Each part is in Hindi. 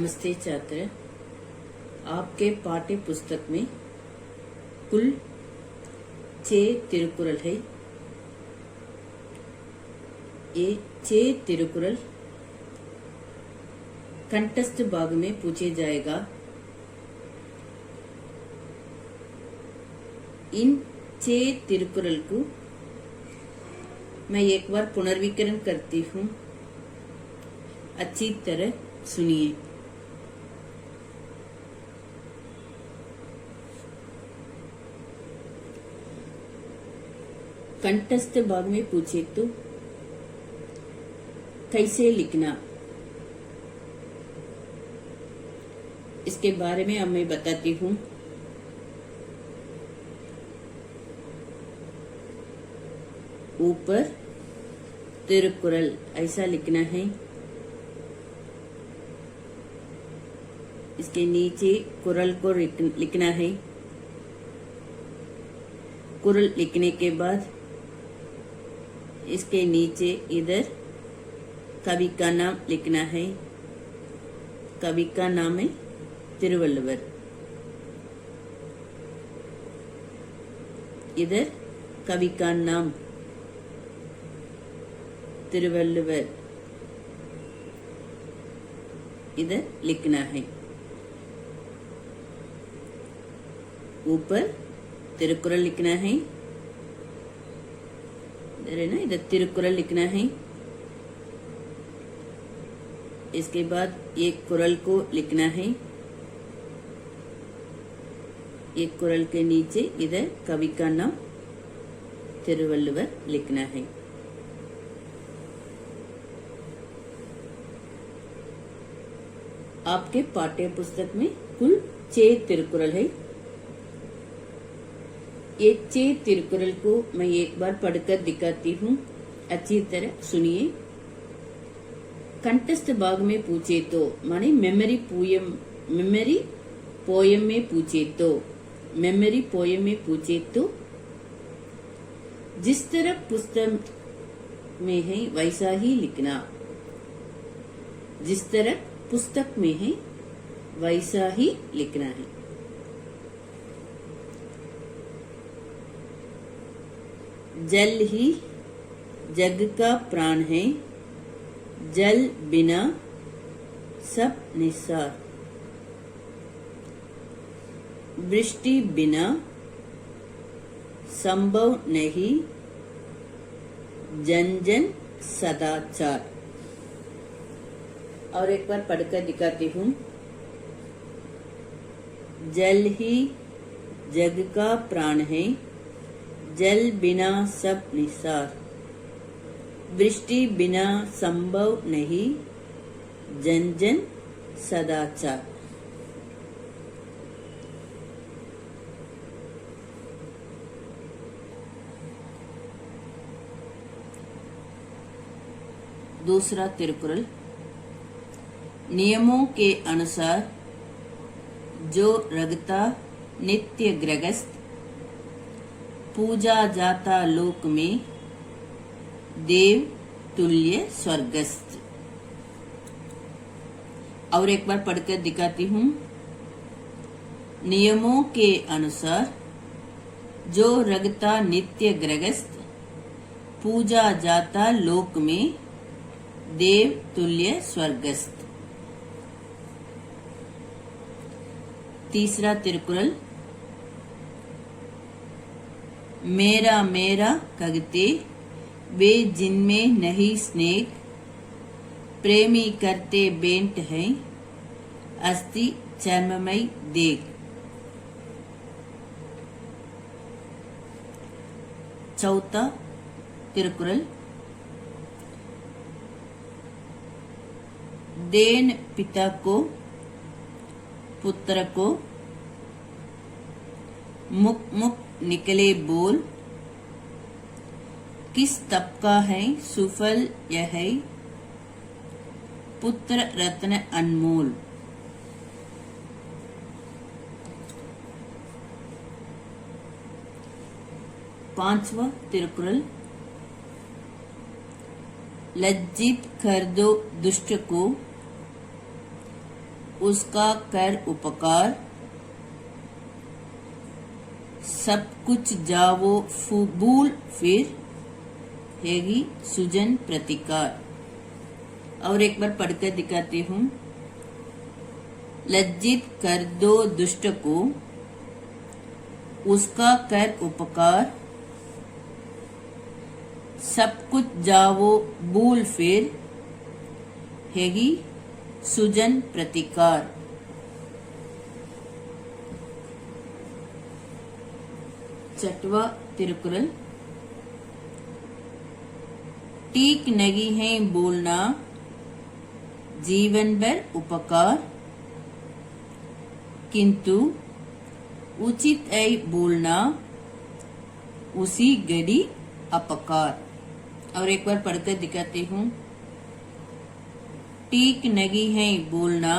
नमस्ते छात्र। आपके पाठ्य पुस्तक में कुल 6 तिरुकुरल है। ये 6 तिरुकुरल कंटेस्ट भाग में पूछे जाएगा। इन 6 तिरुकुरल को मैं एक बार पुनर्विकरण करती हूँ, अच्छी तरह सुनिए। कंटेस्ट भाग में पूछे तो कैसे लिखना, इसके बारे में अब मैं बताती हूँ। ऊपर तिरुकुरल ऐसा लिखना है, इसके नीचे कुरल को लिखना है। कुरल लिखने के बाद इसके नीचे इधर कवि का नाम लिखना है। कवि का नाम है तिरुवल्लुवर। इधर कवि का नाम तिरुवल्लुवर इधर लिखना है। ऊपर तिरुकुरल लिखना है, इधर है ना, इधर तिरुकुरल लिखना है। इसके बाद एक कुरल को लिखना है। एक कुरल के नीचे इधर कवि का नाम तिरुवल्लुवर लिखना है। आपके पाठ्य पुस्तक में कुल 6 तिरुकुरल है। ये 6 तिरुकुरल को मैं एक बार पढ़कर दिखाती हूँ, अच्छी तरह सुनिए। कंटेस्ट भाग में पूछे तो माने मेमोरी पोयम में पूछे तो, मेमोरी पोयम में पूछे तो जिस तरह पुस्तक में है वैसा ही लिखना। जिस तरह पुस्तक में है वैसा ही लिखना है। जल ही जग का प्राण है, जल बिना सब निस्सार। वृष्टि बिना संभव नहीं, जन जन सदाचार। और एक बार पढ़कर दिखाती हूँ। जल ही जग का प्राण है, जल बिना सब निस्सार। वृष्टि बिना संभव नहीं, जन जन सदाचार। दूसरा तिरुकुरल। नियमों के अनुसार जो रगता नित्य गृहस्थ, पूजा जाता लोक में देव तुल्य स्वर्गस्थ। और एक बार पढ़कर दिखाती हूँ। नियमों के अनुसार जो रगता नित्य गृहस्थ, पूजा जाता लोक में देव तुल्य स्वर्गस्थ। तीसरा तिरुकुरल। मेरा मेरा कहते वे जिनमें नहीं स्नेह, प्रेमी करते बेंट हैं अस्थि चर्ममय देख। चौथा तिरुकुरल। देन पिता को पुत्र को, मुख मुख निकले बोल। किस तप का है सुफल यह है, पुत्र रत्न अनमोल। पांचवा तिरुकुरल। लज्जित कर दो दुष्ट को, उसका कर उपकार, सब कुछ जावो फूबूल फिर हैगी सुजन प्रतिकार। और एक बार पढ़कर दिखाती हूँ। लज्जित कर दो दुष्ट को, उसका कर उपकार, सब कुछ जावो भूल फिर हैगी सुजन प्रतिकार। छठवा तिरुकुरल। ठीक नहीं है बोलना, जीवन भर उपकार, किंतु उचित है बोलना, उसी घड़ी अपकार। और एक बार पढ़कर दिखाती हूँ। ठीक नहीं है बोलना,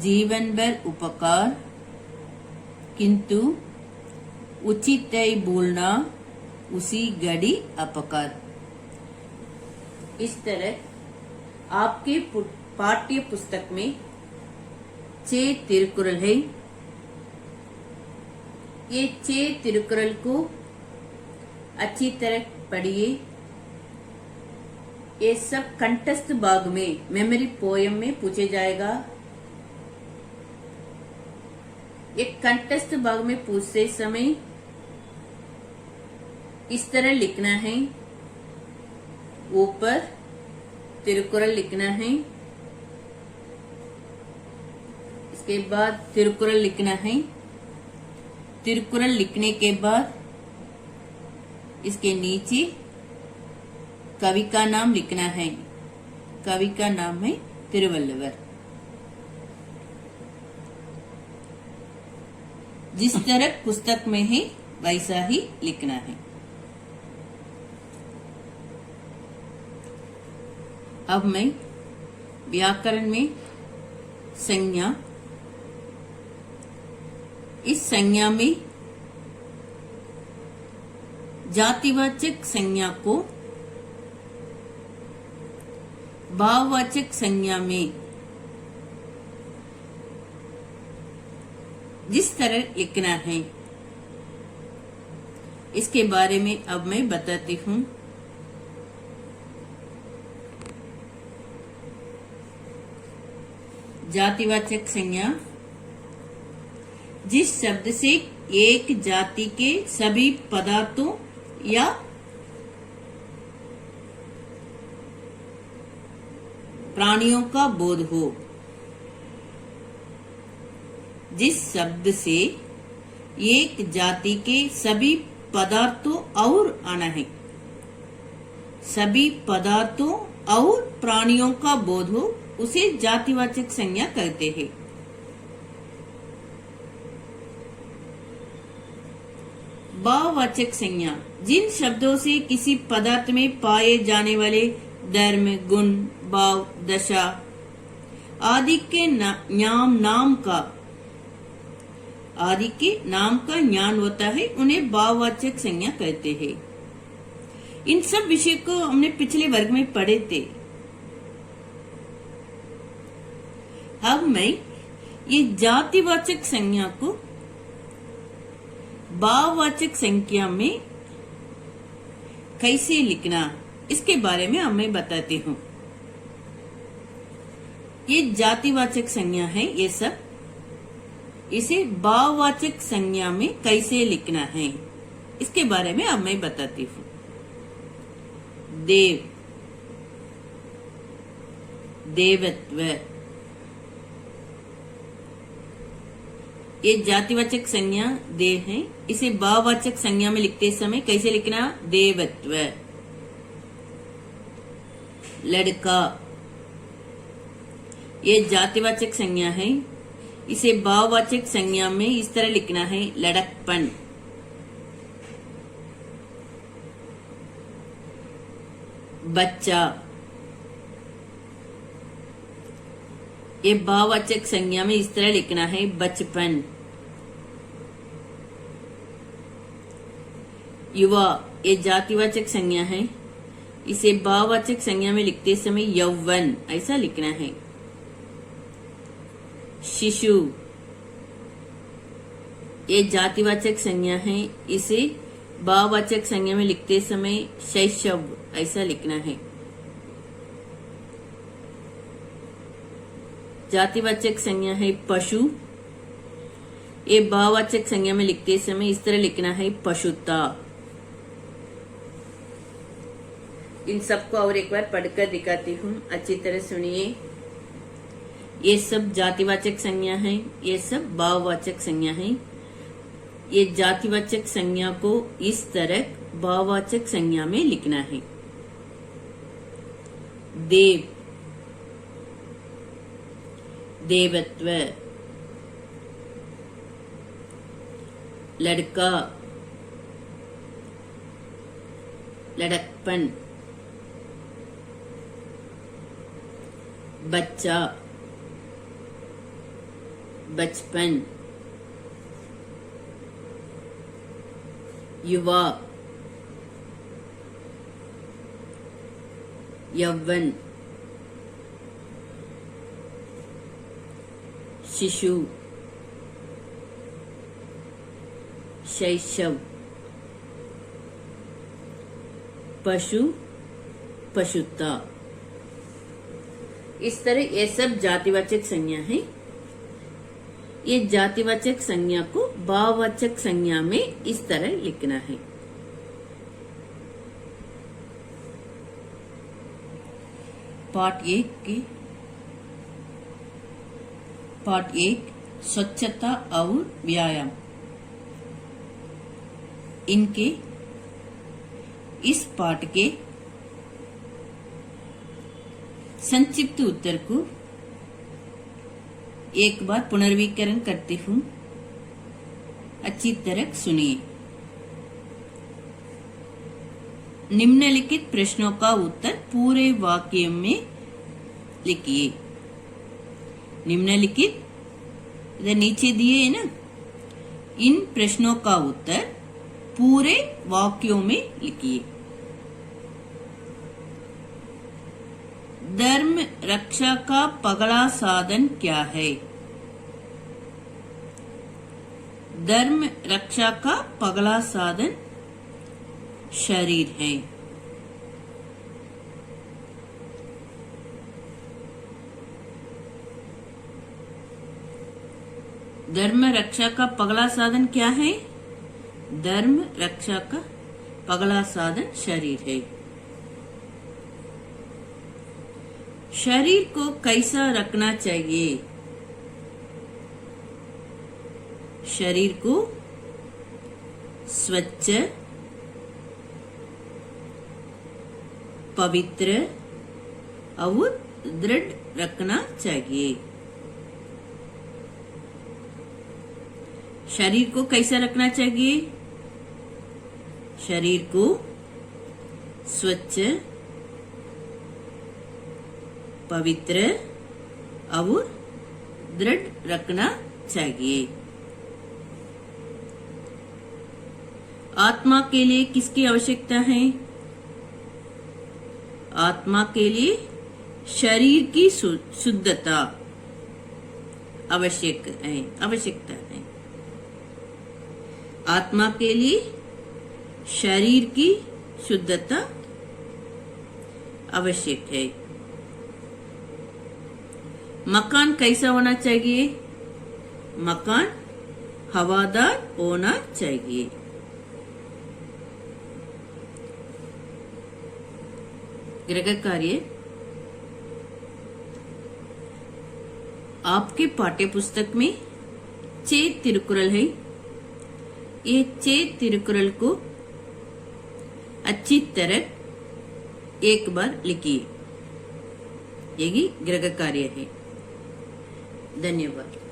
जीवन भर उपकार, किंतु उचित है बोलना, उसी घड़ी अपकार। इस तरह आपके पाठ्य पुस्तक में 6 तिरुकुरल है। ये 6 तिरुकुरल को अच्छी तरह पढ़िए। ये सब कंठस्थ भाग में मेमोरी पोयम में पूछे जाएगा। एक कंठस्थ भाग में पूछते समय इस तरह लिखना है। ऊपर तिरुकुरल लिखना है, इसके बाद तिरुकुरल लिखना है। तिरुकुरल लिखने के बाद इसके नीचे कवि का नाम लिखना है। कवि का नाम है तिरुवल्लुवर। जिस तरह पुस्तक में है वैसा ही लिखना है। अब मैं व्याकरण में संज्ञा, इस संज्ञा में जातिवाचक संज्ञा को भाववाचक संज्ञा में जिस तरह लिखना है, इसके बारे में अब मैं बताती हूँ। जातिवाचक संज्ञा, जिस शब्द से एक जाति के सभी पदार्थों या प्राणियों का बोध हो। जिस शब्द से एक जाति के सभी पदार्थों और आना है, सभी पदार्थों और प्राणियों का बोध हो, उसे जातिवाचक संज्ञा कहते हैं। भाववाचक संज्ञा, जिन शब्दों से किसी पदार्थ में पाए जाने वाले धर्म, गुण, भाव, दशा आदि के नाम का ज्ञान होता है, उन्हें भाववाचक संज्ञा कहते हैं। इन सब विषय को हमने पिछले वर्ग में पढ़े थे। अब मैं ये जातिवाचक संज्ञा को भाववाचक संज्ञा में कैसे लिखना, इसके बारे में अब मैं बताती हूँ। ये जातिवाचक संज्ञा है, ये सब। इसे भाववाचक संज्ञा में कैसे लिखना है, इसके बारे में अब मैं बताती हूँ। देव, देवत्व, ये जातिवाचक संज्ञा देव है। इसे भाववाचक संज्ञा में लिखते समय कैसे लिखना? देवत्व। लड़का, ये जातिवाचक संज्ञा है। इसे भाववाचक संज्ञा में इस तरह लिखना है, लड़कपन। बच्चा, ये भाववाचक संज्ञा में इस तरह लिखना है, बचपन। युवा, ये जातिवाचक संज्ञा है। इसे भाववाचक संज्ञा में लिखते समय यौवन ऐसा लिखना है। शिशु, ये जातिवाचक संज्ञा है। इसे भाववाचक संज्ञा में लिखते समय शैशव ऐसा लिखना है। जातिवाचक संज्ञा है पशु, ये भाववाचक संज्ञा में लिखते समय इस तरह लिखना है पशुता। इन सबको और एक बार पढ़कर दिखाती हूँ, अच्छी तरह सुनिए। ये सब जातिवाचक संज्ञा है, ये सब भाववाचक संज्ञा है। ये जातिवाचक संज्ञा को इस तरह भाववाचक संज्ञा में लिखना है। देव, देवत्व। लड़का, लड़कपन। बच्चा, बचपन। युवा, यौवन। शिशु, शैशव। पशु, पशुता। इस तरह ये सब जातिवाचक संज्ञा है। ये जातिवाचक संज्ञा को भाववाचक संज्ञा में इस तरह लिखना है। पाठ एक स्वच्छता और व्यायाम। इनके इस पाठ के संक्षिप्त उत्तर को एक बार पुनर्वीकरण करती हूँ, अच्छी तरह सुनिए। निम्नलिखित प्रश्नों का उत्तर पूरे वाक्य में लिखिए। निम्नलिखित इधर नीचे दिए है ना, इन प्रश्नों का उत्तर पूरे वाक्यों में लिखिए। धर्म रक्षा का पगला साधन क्या है? धर्म रक्षा का पगला साधन शरीर है। धर्म रक्षा का पगला साधन क्या है? धर्म रक्षा का पगला साधन शरीर है। शरीर को कैसा रखना चाहिए? शरीर को स्वच्छ, पवित्र और दृढ़ रखना चाहिए। शरीर को कैसा रखना चाहिए? शरीर को स्वच्छ, पवित्र और दृढ़ रखना चाहिए। आत्मा के लिए किसकी आवश्यकता है? आत्मा के लिए शरीर की शुद्धता आवश्यकता है। आत्मा के लिए शरीर की शुद्धता आवश्यक है। मकान कैसा होना चाहिए? मकान हवादार होना चाहिए। गृह कार्य, आपके पाठ्य पुस्तक में 6 तिरुकुरल है। ये 6 तिरुकुरल को अच्छी तरह एक बार लिखिए। यही गृह कार्य है। धन्यवाद।